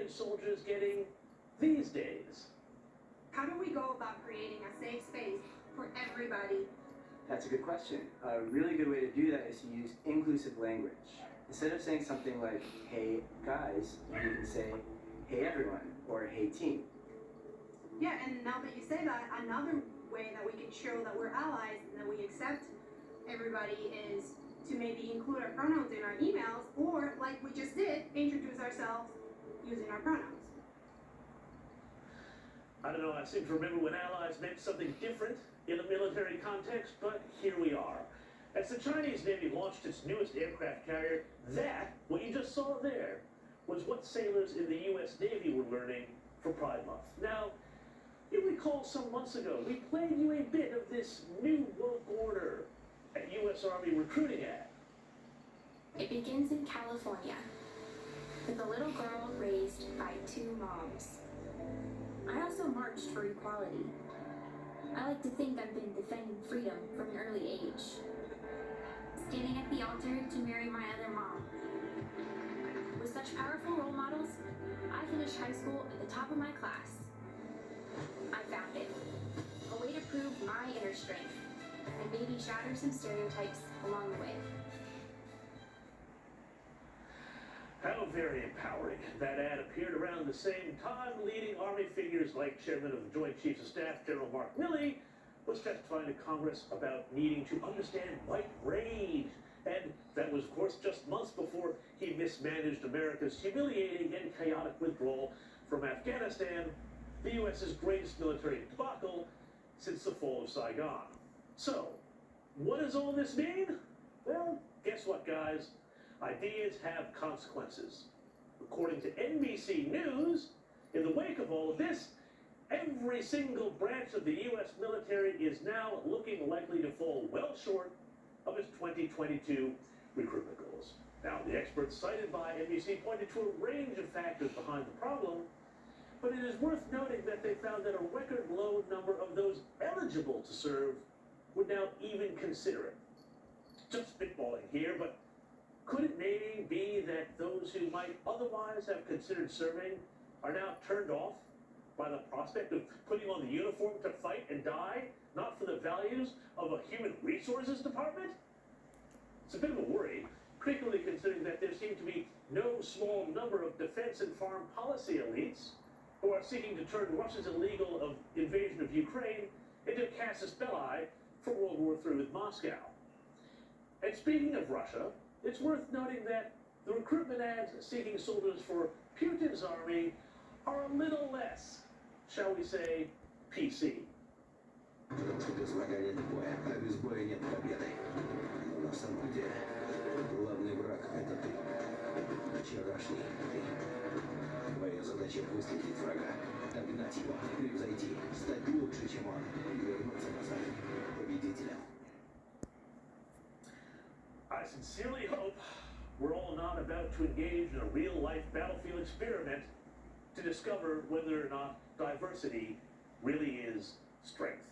American soldiers getting these days? How do we go about creating a safe space for everybody? That's a good question. A really good way to do that is to use inclusive language. Instead of saying something like, hey guys, you can say, hey everyone, or hey team. Yeah, and now that you say that, another way that we can show that we're allies and that we accept everybody is to maybe include our pronouns in our emails, or like we just did, introduce ourselves using our pronouns. I don't know, I seem to remember when allies meant something different in a military context, but here we are. As the Chinese Navy launched its newest aircraft carrier, what you just saw there, was what sailors in the U.S. Navy were learning for Pride Month. Now, you recall some months ago, we played you a bit of this new woke order at U.S. Army recruiting ad. It begins in California, with a little girl raised by two moms. I also marched for equality. I like to think I've been defending freedom from an early age. Standing at the altar to marry my other mom. With such powerful role models, I finished high school at the top of my class. I found it. A way to prove my inner strength, and maybe shatter some stereotypes along the way. How very empowering. That ad appeared around the same time leading Army figures like Chairman of the Joint Chiefs of Staff, General Mark Milley, was testifying to Congress about needing to understand white rage. And that was, of course, just months before he mismanaged America's humiliating and chaotic withdrawal from Afghanistan, the U.S.'s greatest military debacle since the fall of Saigon. So, what does all this mean? Well, guess what, guys? Ideas have consequences. According to NBC News, in the wake of all of this, every single branch of the U.S. military is now looking likely to fall well short of its 2022 recruitment goals. Now, the experts cited by NBC pointed to a range of factors behind the problem, but it is worth noting that they found that a record low number of those eligible to serve would now even consider it. Just spitballing here, but could it maybe be that those who might otherwise have considered serving are now turned off by the prospect of putting on the uniform to fight and die, not for the values of a human resources department? It's a bit of a worry, particularly considering that there seem to be no small number of defense and foreign policy elites who are seeking to turn Russia's illegal invasion of Ukraine into casus belli for World War III with Moscow. And speaking of Russia, it's worth noting that the recruitment ads seeking soldiers for Putin's army are a little less, shall we say, PC. Потому что без врага нет боя, а без боя нет победы. Но на самом деле, главный враг — это ты. Вчерашний ты. Твоя задача — выследить врага, догнать его, превзойти, стать лучше, чем он, и вернуться назад победителем. I sincerely hope we're all not about to engage in a real-life battlefield experiment to discover whether or not diversity really is strength.